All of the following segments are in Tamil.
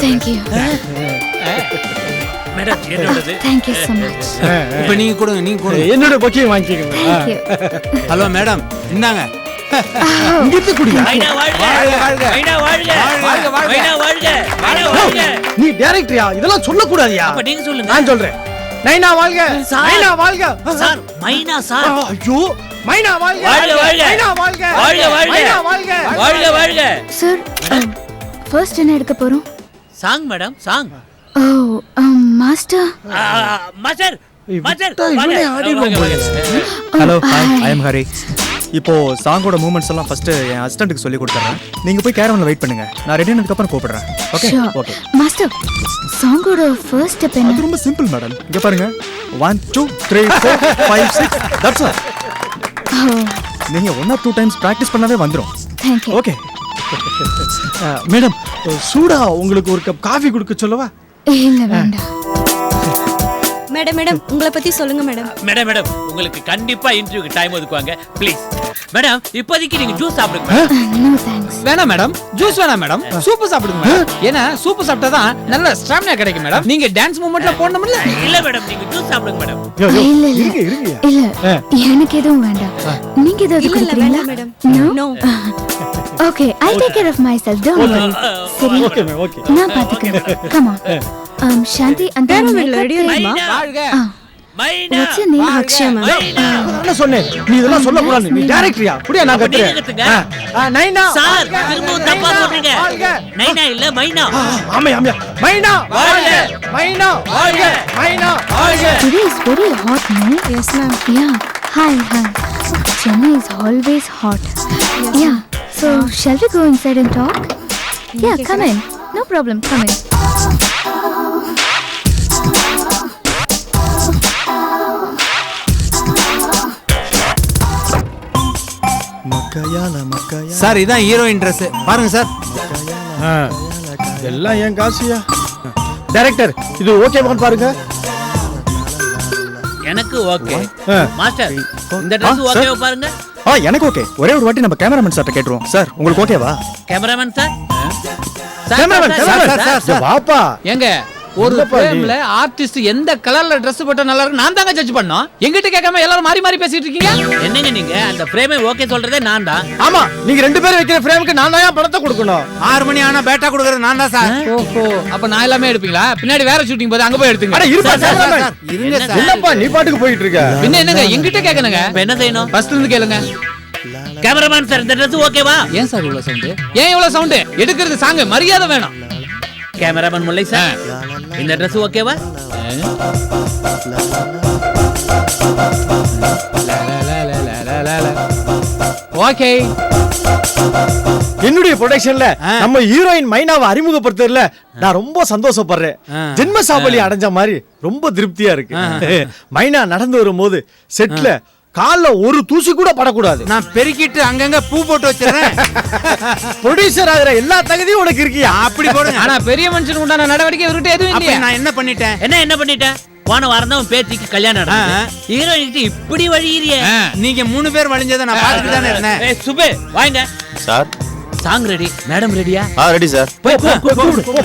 தேங்க் யூ மேடம் என்னோடது. Thank you so much. இப்போ நீங்க கொடுங்க. என்னோட பொக்கியை வாங்கிக்கோங்க. Thank you. ஹலோ மேடம், இந்தாங்க. இங்கிட்டு குடியா? மைனா வாழ்க மைனா வாழ்க மைனா வாழ்க மைனா வாழ்க. நீ டைரக்டரியா? இதெல்லாம் சொல்லக்கூடாதியா? அப்ப நீங்க சொல்லுங்க. நான் சொல்றேன். நைனா வாழ்க. நைனா வாழ்க. சார் மைனா சார். ஐயோ மைனா வாழ்க. வாழ்க வாழ்க மைனா வாழ்க. வாழ்க வாழ்க மைனா வாழ்க. வாழ்க வாழ்க. சார் ஃபர்ஸ்ட் என்ன எடுக்க போறோம்? Song madam song. Oh master. Master master இவனே ஆடிடுவான் போல. Hello hi, I am Hari. இப்போ சாங்கோட மூமெண்ட்ஸ் எல்லாம் ஃபர்ஸ்ட் என் அசிஸ்டன்ட்டுக்கு சொல்லி கொடுத்துறேன். நீங்க போய் கேரவன்ல வெயிட் பண்ணுங்க. நான் ரெடி ஆனதுக்கு அப்புறம் கூப்பிடுறேன். Okay okay. மாஸ்டர் சாங்கோட ஃபர்ஸ்ட் ஸ்டெப் என்ன? அது ரொம்ப சிம்பிள் மேடம். இங்க பாருங்க. 1 2 3 4 5 6 தட்ஸ் ஆல். நீங்க 1 or 2 டைம்ஸ் பிராக்டிஸ் பண்ணாவே வந்துரும். Thank you. ஓகே மேடம் சூடா உங்களுக்கு ஒரு கப் காஃபி கொடுக்க சொல்லவா? இல்ல வேண்டாம். மேடம் மேடம் உங்களை பத்தி சொல்லுங்க மேடம். மேடம் மேடம் உங்களுக்கு கண்டிப்பா இன்டர்வியூக்கு டைம் ஒதுக்குவாங்க ப்ளீஸ். மேடம் இப்போதைக்கு நீங்க ஜூஸ் சாப்பிடுங்க. No thanks. வேணாம் மேடம், ஜூஸ் வேணாம் மேடம், சூப்பு சாப்பிடுங்க மேடம். ஏன்னா சூப்பு சாப்பிட்டா தான் நல்ல ஸ்டாமினா கிடைக்கும் மேடம். நீங்க டான்ஸ் மூமெண்ட்ல போடணும்ல. இல்ல மேடம் நீங்க ஜூஸ் சாப்பிடுங்க மேடம். இல்ல இருங்க இருங்க. இல்ல எனக்கு எதுவும் வேண்டாம். நீங்க ஏதாவது குடிக்கிறீங்களா? Madam no. Okay I take care of myself. Don't worry. சரி ஓகே மேம் ஓகே. நான் பாத்துக்கிறேன். Come on. சாந்தி அந்த ரெடி ஆயிடுமா? வாழ்க மைனா. What's your name? Akshaya ma'am. மைனா நான் சொன்னேன் நீ இதெல்லாம் சொல்ல கூடாது. நீ டைரக்டரியா? புடியா நான் நீங்க கத்துறேன். கத்துங்க. நைனா சார் திரும்ப தப்பா சொல்றீங்க. வாழ்க. நைனா இல்ல மைனா. ஆமா ஆமா. மைனா வாழ்க. மைனா வாழ்க. மைனா வாழ்க. Today is very hot, no? Yes ma'am. Yeah. Hi. Chennai is always hot. Yeah. So shall we go inside and talk? Yeah, come in. No problem. Come in. Sir இதான் ஹீரோயின் Dress பாருங்க சார். எல்லாம் ஏன் காசியா? டைரக்டர் இது ஓகேவான்னு பாருங்க. எனக்கு ஓகே. மாஸ்டர் இந்த Dress ஓகேவா பாருங்க. எனக்கு ஓகே. ஒரே ஒரு வாட்டி நம்ம கேமராமேன் சார்ட்ட கேட்டுருவோம். சார் உங்களுக்கு ஓகேவா? Cameraman sir. கேமராமேன் வாப்பா. ஏங்க ஒரு என்னப்பா இது? ஃப்ரேம்ல ஆர்டிஸ்ட் எந்த கலர்ல Dress போட்டா நல்லா இருக்கு நான் தாங்க ஜட்ஜ் பண்ணோம். எங்கிட்ட கேட்காம எல்லாரும் மாறி மாறி பேசிட்டு இருக்கீங்க. என்னங்க நீங்க அந்த ஃப்ரேமை ஓகே சொல்றதே நான் தான். ஆமா நீங்க ரெண்டு பேரும் வைக்கிற ஃப்ரேமுக்கு நான் தான் பணத்தை கொடுக்கணும். 6 மணி ஆனா பேட்டா கொடுக்கறது நான் தான் சார். ஓஹோ அப்ப நான் எல்லாமே எடுப்பீங்களா? பின்னாடி வேற ஷூட்டிங் போது அங்க போய் எடுத்துங்க. அட இருப்பா சார், சார், கேமராமேன். இருங்க சார். என்னப்பா நீ பாட்டுக்கு போயிட்டு இருக்க? பின்ன என்னங்க எங்கிட்ட கேட்கணுங்க. இப்ப என்ன செய்யணும்? ஃபர்ஸ்ட்ல இருந்து கேளுங்க. கேமராமேன் சார் இந்த Dress ஓகேவா? ஏன் சார் இவ்வளவு சவுண்ட்? ஏன் இவ்வளவு சவுண்ட்? எடுக்கிறது சாங் மரியாதை வேணும். கேமராமேன் முல்லை சார் இந்த Dress ஓகேவா? ஓகே. என்னுடைய ப்ரொடக்ஷன்ல நம்ம ஹீரோயின் மைனாவை அறிமுகப்படுத்துறதுல நான் ரொம்ப சந்தோஷப்படுறேன். ஜென்ம சாபலி அடைஞ்ச மாதிரி ரொம்ப திருப்தியா இருக்கு. மைனா நடந்து வரும்போது செட்ல கால்ல ஒரு தூசி கூட படக்கூடாது. நான் பெருக்கிட்டு அங்கங்க பூ போட்டு வச்சிரறேன். ப்ரொடியூசர் ஆகிற எல்லா தகுதியும் உனக்கு இருக்கியா? அப்படி போடுங்க. ஆனா பெரிய மனுஷனுக்கு உண்டான நடவடிக்கை இவர்கிட்ட எதுவும் இல்லையா? நான் என்ன பண்ணிட்டேன்? என்ன பண்ணிட்டேன்? போன வாரம் தான் உன் பேத்திக்கு கல்யாணம் நடந்தது. ஹீரோயினுக்கு இப்படி வழியிறியே. நீங்க 3 பேர் வழிஞ்சத நான் பார்த்துட்டு தானே இருந்தேன். ஏய் சுபே வாங்க. Sir song ready. மேடம் ரெடியா? Ready sir. போய் போ போ.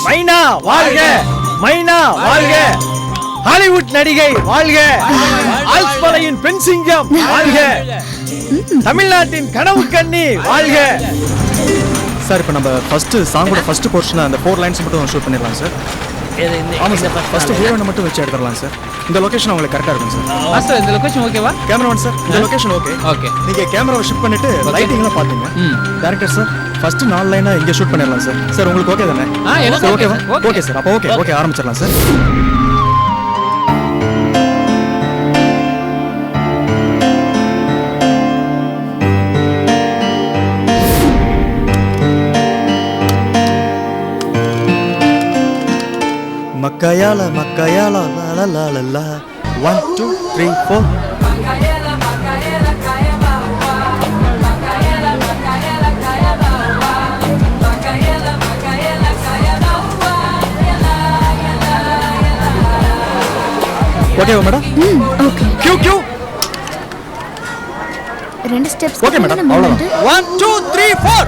மைனா வாழ்க. மைனா வாழ்க. ஹாலிவுட் நடிகை வாழ்க. ஆல்ஸ்மலையின் பெண் சிங்கம் வாழ்க. தமிழ்நாட்டின் கனவு கண்ணி வாழ்க. சார் இப்போ நம்ம ஃபர்ஸ்ட் சாங்கோட ஃபர்ஸ்ட் போர்ஷன்ல அந்த 4 லைன்ஸ் மட்டும் ஷூட் பண்ணிடலாம் சார். ஆமா சார். ஃபர்ஸ்ட் ஹீரோயினை மட்டும் வச்சு எடுத்துடலாம் சார். இந்த லொகேஷன் உங்களுக்கு கரெக்டா இருக்கும் சார். மாஸ்டர் இந்த லொகேஷன் ஓகேவா? கேமராமேன் சார் இந்த லொகேஷன் ஓகே. ஓகே. நீங்க கேமராவை ஷிஃப்ட் பண்ணிட்டு லைட்டிங்லாம் பாத்துங்க. டைரக்டர் சார் ஃபர்ஸ்ட் 4 லைனா இங்க ஷூட் பண்ணிடலாம் சார். சார் உங்களுக்கு ஓகே தானே? எனக்கு ஓகேவா? ஓகே. Okay sir. அப்போ ஓகே ஆரம்பிச்சிடலாம் sir. Makayala la la la la. 1 2 3 4. ஓகேவா madam? Okay cue cue. 2 steps okay madam, அவ்வளவுதான். 1 2 3 4.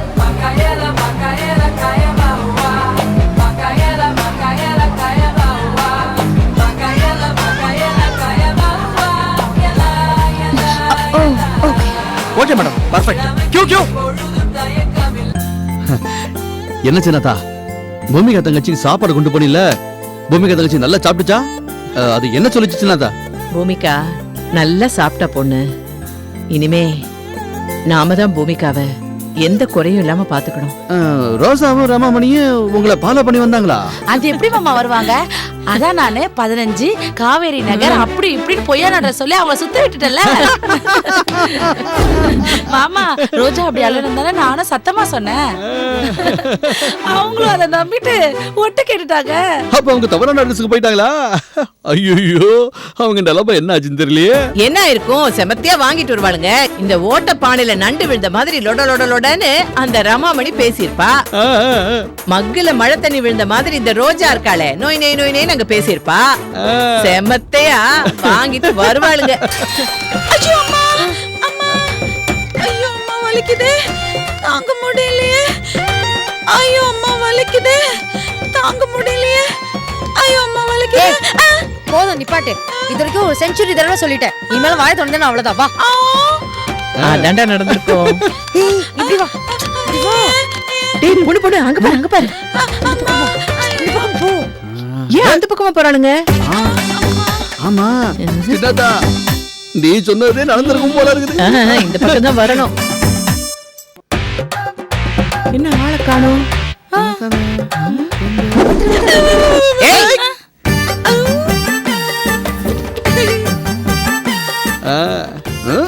Oh okay okay madam, perfect. Cue cue. என்ன சின்னதா, பூமிகா தங்கச்சிக்கு சாப்பாடு கொண்டு போனில, பூமிகா தங்கச்சி நல்லா சாப்பிட்டுச்சா? அது என்ன சொல்லிச்சு சின்னதா? பூமிகா நல்லா சாப்பிட்ட பொண்ணு. இனிமே நாம தான் பூமிகாவை எந்த குறையும் இல்லாம பாத்துக்கணும். ரோசாவும் ரமாமணியும் உங்களை ஃபாலோ பண்ணி வந்தாங்களா? அது எப்படி மாமா வருவாங்க? அதான் நானு 15 காவேரி நகர் அப்படி இப்படின்னு பொய்யா நட சொல்லி அவங்கள சுத்த விட்டுட்டல. மாமா ரோஜா அப்படி அழுந்தானே நானும் சத்தமா சொன்னேன். அவங்களும் அதை நம்பிட்டு ஒட்டு கேட்டுட்டாங்க. அப்ப அவங்க தவறான அட்ரஸுக்கு போயிட்டாங்களா? ஐயோ, அவங்க நிலைமை என்ன ஆச்சுன்னு தெரியலையே. என்ன இருக்கும், செமத்தியா வாங்கிட்டு வருவாளுங்க. இந்த ஓட்ட பானையில நண்டு விழுந்த மாதிரி லொட லொட லொடன்னு அந்த ரமாமணி பேசியிருப்பா. மக்குல மழை தண்ணி விழுந்த மாதிரி இந்த ரோஜா இருக்காளே நோய் நோய் நோய் நோய் நாங்க பேசியிருப்பா. செமத்தையா வாங்கிட்டு வருவாளுங்க. ஐயோ அம்மா அம்மா, ஐயோ அம்மா வலிக்குதே, தாங்க முடியலையே. ஐயோ அம்மா வலிக்குதே, தாங்க முடியலையே. ஐயோ அம்மா வலிக்குதே. போதும் நிப்பாட்டு. இது வரைக்கும் ஒரு செஞ்சுரி தடவை சொல்லிட்டேன். இனிமேல வாய தொண்டை அவ்வளவுதான். வா அதாண்டா நடந்திருக்கும். இப்படி வா. டேய் பொண்ணு பொண்ணு அங்க பாரு அங்க பாரு. ஏன் அந்த பக்கமா போறானுங்க? ஆமா சின்னதா, நீ சொன்னதே நடந்திருக்கும் போல இருக்குது. இந்த பக்கம் தான் வரணும். என்ன ஆளை காணோம்? ஏய்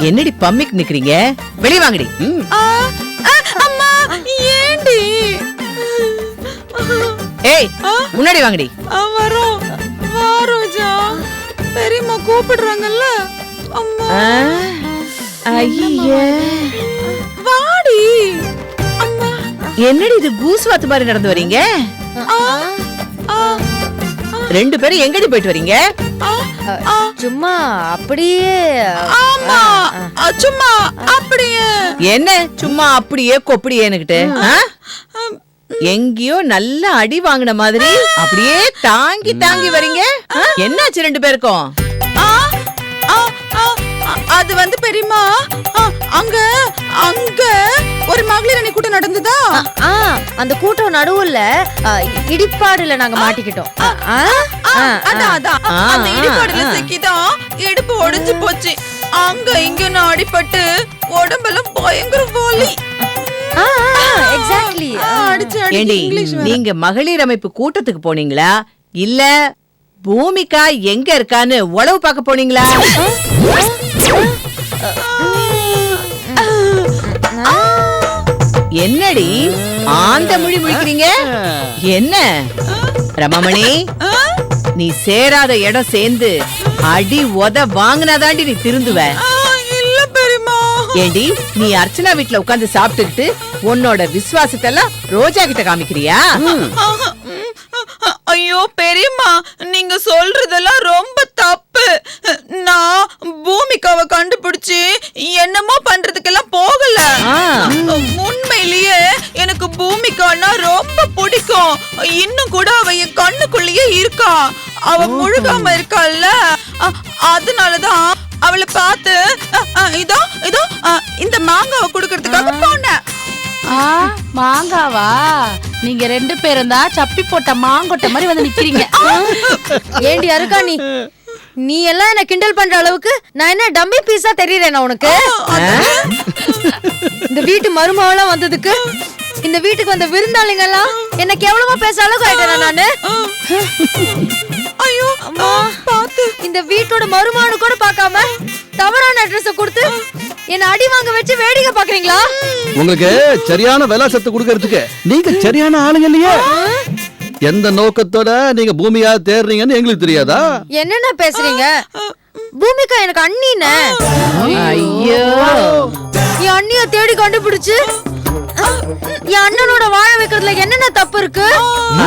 என்னடி பம்மிக்கு நிக்கிறீங்க? வெளிய வாங்கடி. அம்மா ஏண்டி? ஏய் முன்னாடி வாங்கடி. வரோம் வா ரோஜா, பெரியம்மா கூப்பிடுறாங்கல்ல. அம்மா ஐயே வாடி. அம்மா என்னடி இது கூஸ் வாத்து மாதிரி நடந்து வரீங்க? ரெண்டு பேரும் எங்கடி போயிட்டு வரீங்க? சும்மா அப்படியே. ஆமா சும்மா அப்படியே. என்ன சும்மா அப்படியே கொப்படியேன்னுகிட்டு எங்கேயோ நல்ல அடி வாங்கின மாதிரி அப்படியே தாங்கி தாங்கி வரீங்க. என்னாச்சு ரெண்டு பேருக்கும்? அது வந்து பெரியம்மா, அங்க அங்க ஒரு மகளிர் அணி கூட்டம் நடந்ததா. அந்த கூட்டம் நடுவுல இடிபாடுல நாங்க மாட்டிக்கிட்டோம். அதான் அதான் அந்த இடிபாடுல சிக்கிதான் இடுப்பு ஒடிஞ்சு போச்சு. அங்க இங்க அடிபட்டு உடம்பெல்லாம் பயங்கர வலி. எக்ஸாக்ட்லி. ஏண்டி நீங்க மகளிர் அமைப்பு கூட்டத்துக்கு போனீங்களா இல்ல பூமிகா எங்க இருக்கான்னு உளவு பார்க்க போனீங்களா? என்னடி ஆந்த மொழி முழிக்கிறீங்க? என்ன ரமாமணி, நீ சேராத இடம் சேர்ந்து அடி உத வாங்கினாதாண்டி நீ திருந்துவ. இல்ல பெரியம்மா. ஏண்டி நீ அர்ச்சனா வீட்டுல உட்கார்ந்து சாப்பிட்டுக்கிட்டு உன்னோட விசுவாசத்தை எல்லாம் ரோஜா கிட்ட காமிக்கிறியா? ஐயோ பெரியம்மா, நீங்க சொல்றதெல்லாம் ரொம்ப தப்பு. நான் பூமிகாவை கண்டுபிடிச்சு என்னமோ பண்றதுக்கெல்லாம் போகல. உண்மையிலேயே எனக்கு பூமிகான்னா ரொம்ப பிடிக்கும். இன்னும் கூட அவ என் கண்ணுக்குள்ளேயே இருக்கா. அவ முழுகாம இருக்காள்ல, அதனாலதான் அவளை பார்த்து இதோ இதோ இந்த மாங்காவை குடுக்கறதுக்காக போனேன். மாங்காவா? நீங்க ரெண்டு பேரும் தான் சப்பி போட்ட மாங்கொட்டை மாதிரி வந்து நிக்கிறீங்க. ஏண்டி அருக்கா, நீ எல்லாம் என்ன கிண்டல் பண்ற அளவுக்கு நான் என்ன டம்மி பீஸா தெரியறேனா உனக்கு? இந்த வீட்டு மருமகளா வந்ததுக்கு இந்த வீட்டுக்கு வந்த விருந்தாளிங்க எல்லாம் என்ன கேவலமா பேச அளவுக்கு ஆயிட்டேனா நானு? ஐயோ பாத்து, இந்த வீட்டோட மருமகனு கூட பார்க்காம தவறான அட்ரஸ் கொடுத்து என்ன அடி வாங்க வச்சு வேடிக்கை பாக்குறீங்களா? உங்களுக்கு சரியான விலாசத்தை கொடுக்கறதுக்கு நீங்க சரியான ஆளுங்க இல்லையே. எந்த நோக்கத்தோட நீங்க பூமியா தேடுறீங்கன்னு எங்களுக்கு தெரியாதா? என்னென்ன பேசுறீங்க? பூமிகா எனக்கு அண்ணினே. ஐயோ, என் அண்ணிய தேடி கண்டுபிடிச்சு என் அண்ணனோட வாழ வைக்கிறதுல என்னென்ன தப்பு இருக்கு?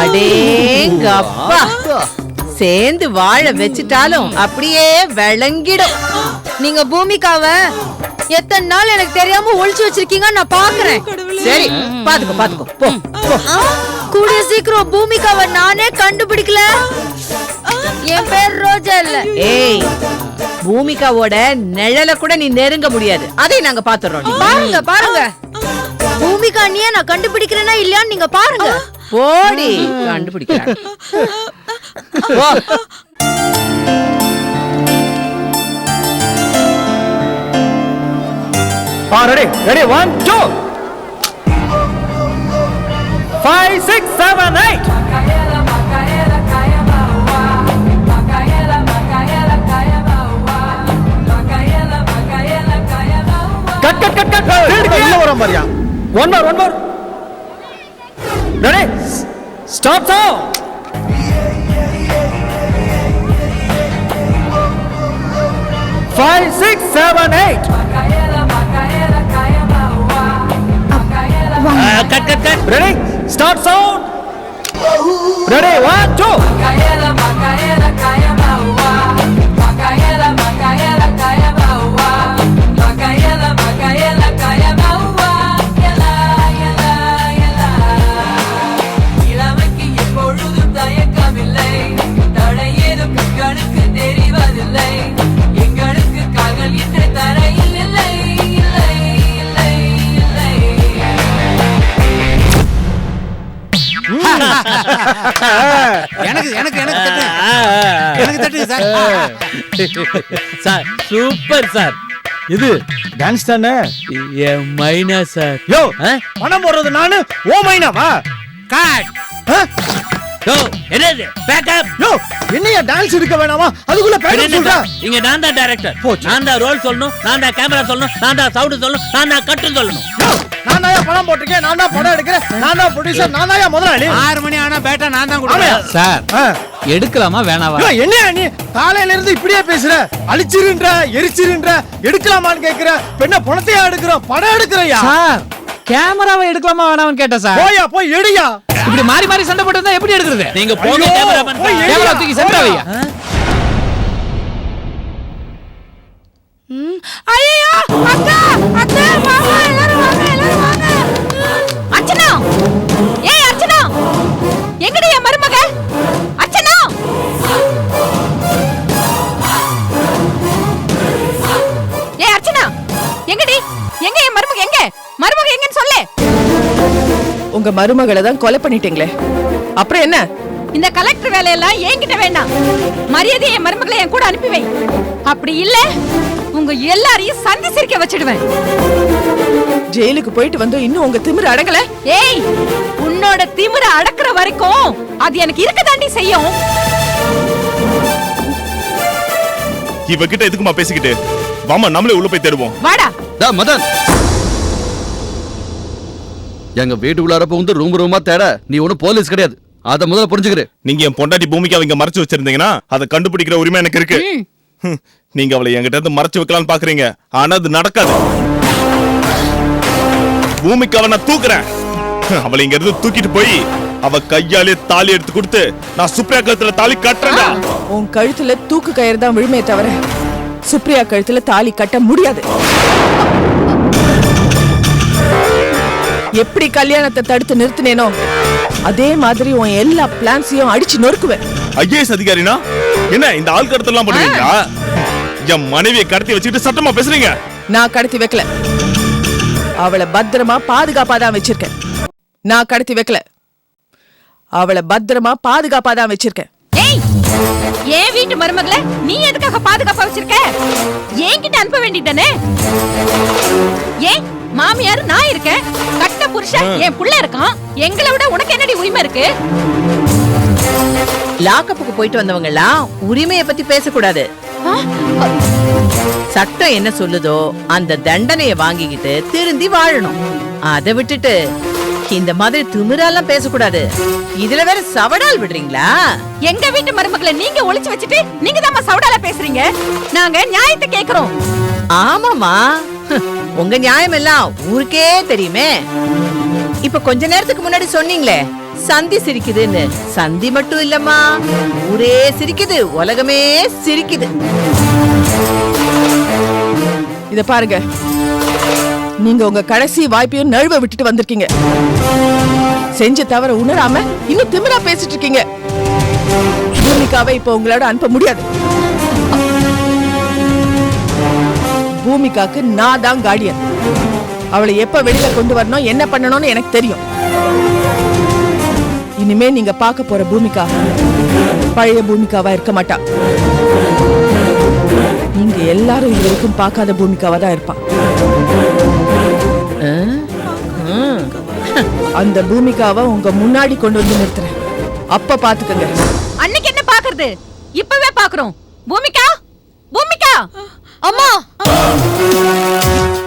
அடேங்கப்பா, சேர்ந்து வாழ வச்சுட்டாலும் அப்படியே விளங்கிடும். நீங்க பூமிகாவ எத்தனை நாள் எனக்கு தெரியாம ஒளிச்சு வச்சிருக்கீங்க நான் பாக்குறேன். சரி பாத்துக்கோ போ. கூடிய சீக்கிரம் பூமிகாவ நானே கண்டுபிடிக்கல. என் பேர் ரோஜா இல்ல. ஏய், பூமிகாவோட நிழல கூட நீ நெருங்க முடியாது. அதை நாங்க பாத்துறோம். பாருங்க பூமிகா அண்ணியா நான் கண்டுபிடிக்கிறேனா இல்லையான்னு நீங்க பாருங்க. போடி கண்டுபிடிக்கிறாங்க. ரெடி 1 2 5 6 7 8 கட் உள்ள வர மாதிரியா? one more ready stop sound 5 6 7 8 cut ready start sound ready 1 2 எனக்கு தட்டு சார் சூப்பர் சார். இது டான்ஸ் தானே? என் மைனா சார். யோ பணம் போடுறது நானு ஓ மைனாவா? காட் யோ என்னது பேக்கப்? யோ என்னையா டான்ஸ் எடுக்க வேணாமா? அதுக்குள்ள பேக்கப் சொல்றா. இங்க நான் தான் டைரக்டர். நான் தான் ரோல் சொல்லணும், நான் தான் கேமரா சொல்லணும், நான் தான் சவுண்ட் சொல்லணும், நான் தான் கட்டு சொல்லணும். நான் தான் பணம் போட்டுக்கேன், நான் தான் படம் எடுக்கிறேன், நான் தான் ப்ரொடியூசர், நான் தான் முதலாளி. 6 மணி ஆனா பேட்டா நான் தான் கொடுப்பேன். சார் எடுக்கலாமா வேணாவா? என்னையா நீ காலையில இருந்து இப்படியே பேசுற? அழிச்சிருன்ற எரிச்சிருன்ற எடுக்கலாமான்னு கேக்குற. பெண்ண பணத்தையா எடுக்கிறோம், படம் எடுக்கிறையா? சார் கேமராவை எடுக்கலாமா வேணாம்னு கேட்டா சார். போயா போய் எடுயா. இப்படி மாறி மாறி சண்டை போட்டு இருந்தா எப்படி எடுக்கிறது? நீங்க போங்க கேமராமேன். கேமரா தூக்கி சென்டர் வையா. ஐயோ அக்கா வாங்க எல்லாரும் வாங்க. அர்ச்சனா, ஏய் அர்ச்சனா, எங்கடி என் மருமக? அர்ச்சனா, ஏய் அர்ச்சனா, எங்கடி? எங்க என் மருமக? மருமக எங்கன்னு சொல்லு. உங்க மருமகளை தான் கொலை பண்ணிட்டீங்களே, அப்புறம் என்ன? இந்த கலெக்டர் வேலையெல்லாம் என்கிட்ட வேண்டாம். மரியாதை என் மருமகளை என் கூட அனுப்பி வை. அப்படி இல்ல உங்க எல்லாரையும் சந்தி சிரிக்க வச்சிடுவேன். ஜெயிலுக்கு போயிட்டு வந்து இன்னும் உங்க திமிரு அடங்கல? ஏய், உன்னோட திமிரு அடக்குற வரைக்கும் அது எனக்கு இருக்கதாண்டி செய்யும். இவகிட்ட எதுக்குமா பேசிக்கிட்டு? வாமா நம்மளே உள்ள போய் தேடுவோம். வாடா. மதன், எங்க வீட்டுக்குள்ளார வந்து ரூமா தேட நீ ஒன்னும் போலீஸ் கிடையாது. அத முதல்ல புரிஞ்சுக்கிறேன். நீங்க என் பொண்டாட்டி பூமிக்கு அவங்க மறைச்சு வச்சிருந்தீங்கன்னா அதை கண்டுபிடிக்கிற உரிமை எனக்கு இருக்கு. நீங்க அவளை என்கிட்ட இருந்து மறைச்சு வைக்கலாம்னு பாக்குறீங்க, ஆனா அது நடக்காது. பூமிக்கு அவனை தூக்குறேன். அவளை இங்க இருந்து தூக்கிட்டு போய் அவ கையாலே தாலி எடுத்து கொடுத்து நான் சுப்ரியா கழுத்துல தாலி கட்டுறேன். உன் கழுத்துல தூக்கு கயிறு தான் விழுமே தவிர சுப்ரியா கழுத்துல தாலி கட்ட முடியாது. எப்படி கல்யாணத்தை தடுத்து நிறுத்தினேனோ அதே மாதிரி உன் எல்லா பிளான்ஸையும் அடிச்சு நொறுக்குவேன். ஐஏஎஸ் அதிகாரினா என்ன இந்த ஆள் கடத்தலாம் பண்ணுவீங்களா? என் மனைவியை கடத்தி வச்சுக்கிட்டு சட்டமா பேசுறீங்க. நான் கடத்தி வைக்கல, அவளை பத்திரமா பாதுகாப்பா தான் வச்சிருக்கேன். நான் கடத்தி வைக்கல, அவளை பத்திரமா பாதுகாப்பா தான் வச்சிருக்கேன். ஏய், ஏன் வீட்டு மருமகளை நீ எதுக்காக பாதுகாப்பா வச்சிருக்க? என்கிட்ட அனுப்ப வேண்டியதானே? ஏன் மாமியார் நான் இருக்கேன், கட்ட புருஷன் என் புள்ள இருக்கான், எங்களை விட உனக்கு என்னடி உரிமை இருக்கு? லாக்கப்புக்கு போயிட்டு வந்தவங்க எல்லாம் உரிமையை பத்தி பேசக்கூடாது. சட்டம் என்ன சொல்லுதோ அந்த தண்டனையை வாங்கிக்கிட்டு திருந்தி வாழணும். அதை விட்டுட்டு இந்த மாதிரி திமிரெல்லாம் பேசக்கூடாது. இதுல வேற சவடால் விடுறீங்களா? எங்க வீட்டு மருமகளை நீங்க ஒளிச்சு வச்சுட்டு நீங்க தான் சவடால பேசுறீங்க. நாங்க நியாயத்தை கேக்குறோம். ஆமாமா, உங்க நியாயம் எல்லாம் ஊருக்கே தெரியுமே. இப்ப கொஞ்ச நேரத்துக்கு முன்னாடி சொன்னீங்களே சந்தி சிரிக்குதுன்னு. சந்தி மட்டும் இல்லம்மா, ஊரே சிரிக்குது, உலகமே சிரிக்குது. இத பாருங்க, நீங்க உங்க கடைசி வாய்ப்பையும் நழுவ விட்டுட்டு வந்திருக்கீங்க. செஞ்ச தவற உணராம இன்னும் திமிரா பேசிட்டு இருக்கீங்க. பூமிகாவை இப்ப உங்களோட அனுப்ப முடியாது. பூமிகாக்கு நான் தான் கார்டியன். அவளை எப்ப வெளியில கொண்டு வரணும், என்ன பண்ணணும்னு எனக்கு தெரியும். இனிமே நீங்க பார்க்க போற பூமிகா பழைய பூமிகாவா இருக்க மாட்டா. நீங்க எல்லாரும் இது வரைக்கும் பார்க்காத பூமிகாவா தான் இருப்பா. அந்த பூமிகாவை உங்க முன்னாடி கொண்டு வந்து நிறுத்துறேன். அப்ப பாத்துக்கங்க. அன்னைக்கு என்ன பாக்குறது, இப்பவே பாக்குறோம். பூமிகா, பூமிகா, அம்மா!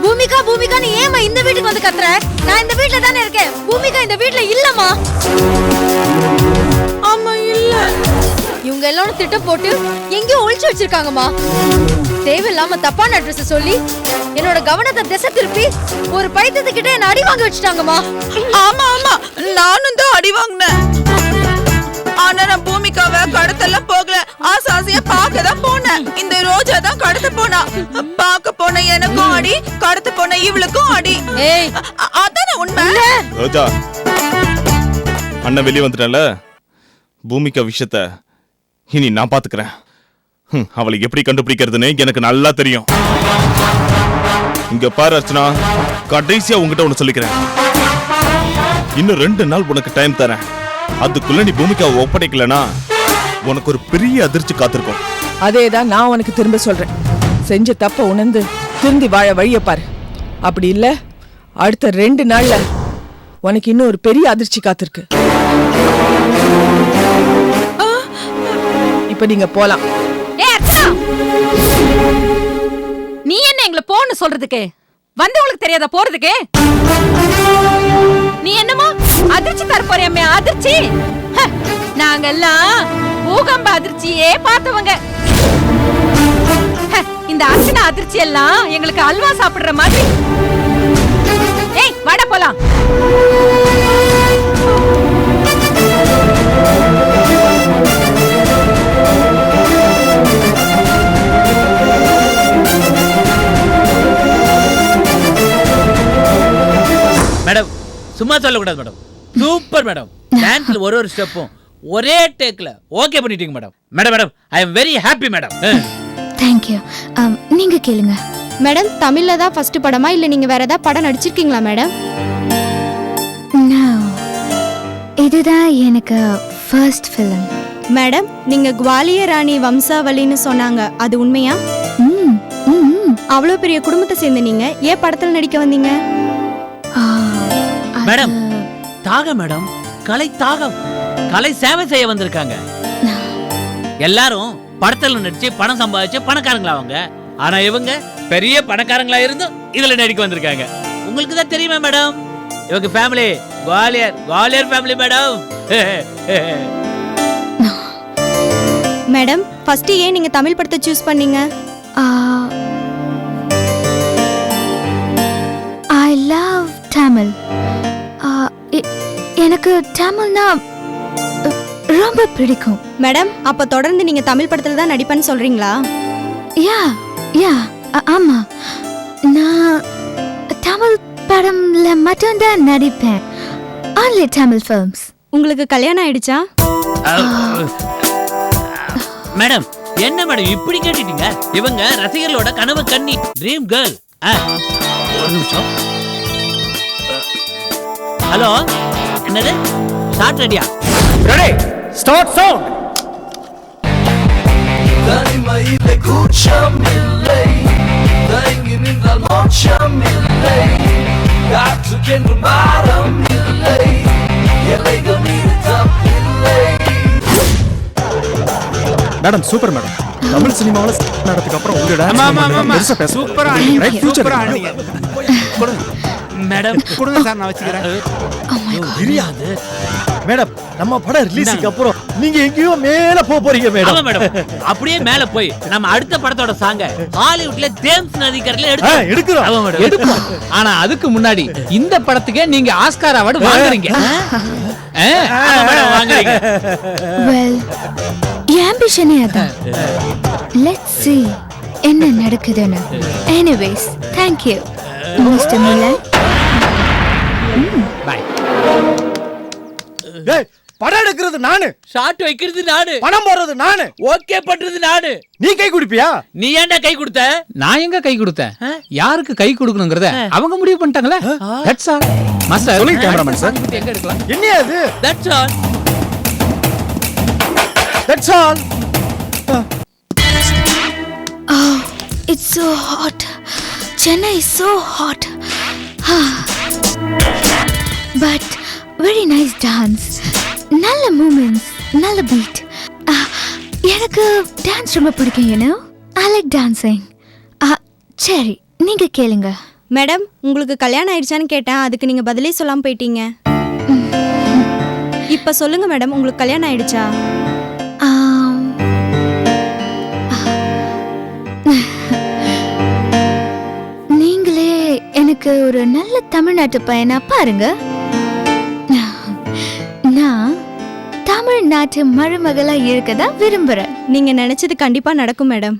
பூமிகா பூமிகா நீ ஏமா இந்த வீட்டுக்கு வந்து கத்துற? நான் இந்த வீட்ல தானே இருக்கேன். பூமிகா இந்த வீட்ல இல்லம்மா. அம்மா இல்ல. இவங்க எல்லாரும் திட்டம் போட்டு எங்கேயோ ஒளிச்சு வச்சிருக்காங்கம்மா. தேவையில்லாம தப்பான அட்ரஸ் சொல்லி என்னோட கவனத்தை திசை திருப்பி ஒரு பைத்தியத்துக்கிட்ட என்ன அடி வாங்க வச்சுட்டாங்கம்மா. ஆமா ஆமா, நானும் தான் அடி வாங்கினேன். ஆனா நான் பூமிகாவை கடத்தெல்லாம் போகல. ஆசாசியா பார்க்க தான் போனேன். இந்த ரோஜா தான் கடத்த போனா. பார்க்க போன எனக்கும் அடி, கடத்த போன இவளுக்கும் அடி. ஏய், அதானே உண்மை. ரோஜா, அண்ணன் வெளியே வந்துட்டல. பூமிகா விஷயத்த இனி நான் பாத்துக்கிறேன். அவளை எப்படி கண்டுபிடிக்கிறதுன்னு எனக்கு நல்லா தெரியும். இங்க பாரு அர்ச்சனா, கடைசியா உங்ககிட்ட ஒண்ணு சொல்லிக்கிறேன். இன்னும் 2 நாள் உனக்கு டைம் தரேன். அதுக்குள்ள நீ பூமிகாவை ஒப்படைக்கலனா உனக்கு ஒரு பெரிய அதிர்ச்சி காத்திருக்கும். அதேதான் நான் உனக்கு திரும்ப சொல்றேன். செஞ்ச தப்ப உணர்ந்து திருந்தி வாழ வழிய பாரு. அப்படி இல்ல அடுத்த 2 நாள்ல உனக்கு இன்னும் ஒரு பெரிய அதிர்ச்சி காத்திருக்கு. இப்ப நீங்க போலாம். நீ என்ன எங்களை போன்னு சொல்றதுக்கு? வந்தவங்களுக்கு தெரியாத போறதுக்கு? நீ என்னமோ அதிர்ச்சி தர போறியம்மே, அதிர்ச்சி? நாங்கெல்லாம் பூகம்ப அதிர்ச்சியே பார்த்தவங்க. இந்த அர்ச்சனா அதிர்ச்சி எல்லாம் எங்களுக்கு அல்வா சாப்பிடுற மாதிரி. ஏய் வாடா போலாம். மேடம் சும்மா சொல்லக்கூடாது மேடம். Super madam. டான்ஸ்ல ஒரு ஸ்டெப்பும் ஒரே டேக்ல ஓகே பண்ணிட்டீங்க madam. Madam madam I am very happy madam. Thank you. நீங்க கேளுங்க. மேடம், தமிழ்ல தான் ஃபர்ஸ்ட் படமா இல்ல நீங்க வேற ஏதாவது படம் நடிச்சிருக்கீங்களா மேடம்? இதுதான் எனக்கு ஃபர்ஸ்ட் ஃபிலிம். மேடம், நீங்க குவாலிய ராணி வம்சாவளின்னு சொன்னாங்க, அது உண்மையா? அவ்வளோ பெரிய குடும்பத்தை சேர்ந்து நீங்க ஏன் படத்துல நடிக்க வந்தீங்க? மேடம் தாகம் மேடம், கலை தாகம், கலை சேவை செய்ய வந்திருக்காங்க. எல்லாரும் படத்துல நடிச்சு பணம் சம்பாதிச்சு பணக்காரங்களா அவங்க. ஆனா இவங்க பெரிய பணக்காரங்களா இருந்தும் இதுல நடிக்க வந்திருக்காங்க. உங்களுக்கு தான் தெரியுமா மேடம், இவங்க family Gwalior family madam. Madam, first ஏன் நீங்க தமிழ் படத்தை சூஸ் பண்ணீங்க? I love Tamil. எனக்கு தமிழ்னா ரொம்ப பிடிக்கும். மேடம், அப்ப தொடர்ந்து நீங்க தமிழ் படத்துல தான் நடிப்பேன்னு சொல்றீங்களா? யா ஆமா, நான் தமிழ் படம்ல மட்டும்தான் நடிப்பேன். only Tamil films. உங்களுக்கு கல்யாணம் ஆயிடுச்சா? மேடம் என்ன மேடம் இப்படி கேட்டுட்டீங்க? இவங்க ரசிகர்களோட கனவு கண்ணி, ட்ரீம் கேர்ள். ஒரு நிமிஷம். ஹலோ, என்னது ஷார்ட் ரெடியா? Ready, start sound. தனிமையிலே கூச்சமில்லை, தயங்கி நின்றால் மோட்சமில்லை, காற்றுக்கென்று பாரம் இல்லை, எல்லைகள் மீது தப்பில்லை. Madam super madam. தமிழ் சினிமாவுல நடத்துக்கு அப்புறம் உங்க டான்ஸ் பெருசா பேச சூப்பரா ரைட் ஃபியூச்சர் ஆடுறீங்க. மேடம் கொடுங்க சார், நான் வச்சுக்கிறேன். தெரியாது மேடம், நம்ம படம் ரிலீஸுக்கு அப்புறம் நீங்க எங்கேயோ மேல போறீங்க மேடம். ஆமா மேடம், அப்படியே மேல போய் நம்ம அடுத்த படத்தோட சாங்க ஹாலிவுட்ல தேம்ஸ் நதிக்கரையில எடுக்கிறோம். ஆமா மேடம், எடுப்போம். ஆனா அதுக்கு முன்னாடி இந்த படத்துக்கே நீங்க ஆஸ்கார் அவார்டு வாங்குறீங்க. ஆமா மேடம் வாங்குறீங்க. வெல் ஆம்பிஷனே அதான். லெட்ஸ் see என்ன நடக்குதுன்னு. Anyways thank you mister Milan. Bye. டேய் படம் எடுக்கிறது நானு, ஷாட் வைக்கிறது நானு, பணம் போடுறது நானு, ஓகே பண்றது நானு. நீ கை குடிப்பியா? நீ ஏன்டா கை கொடுத்த? நான் எங்க கை கொடுத்தேன்? யாருக்கு கை கொடுக்கணுங்கிறத அவங்க முடிவு பண்ணிட்டாங்களே. That's all. மாஸ்டர் சொல்லுங்க கேமராமேன் சார். எங்க எடுக்கலாம்? என்ன அது? That's all. That's all. Oh, it's so hot. Chennai is so hot. But very nice dance. நல்ல movements, நல்ல beat. எனக்கு டான்ஸ் ரொம்ப பிடிக்கும், you know. I like dancing. சரி, நீங்க கேளுங்க. மேடம், உங்களுக்கு கல்யாணம் ஆயிடுச்சான்னு கேட்டேன், அதுக்கு நீங்க பதிலே சொல்லாம போயிட்டீங்க. இப்ப சொல்லுங்க மேடம், உங்களுக்கு கல்யாணம் ஆயிடுச்சா? நீங்களே எனக்கு ஒரு நல்ல தமிழ்நாட்டு பையனா பாருங்க. நான் தமிழ்நாட்டு மருமகளா இருக்கதா விரும்புறேன். நீங்க நினைச்சது கண்டிப்பா நடக்கும் மேடம்.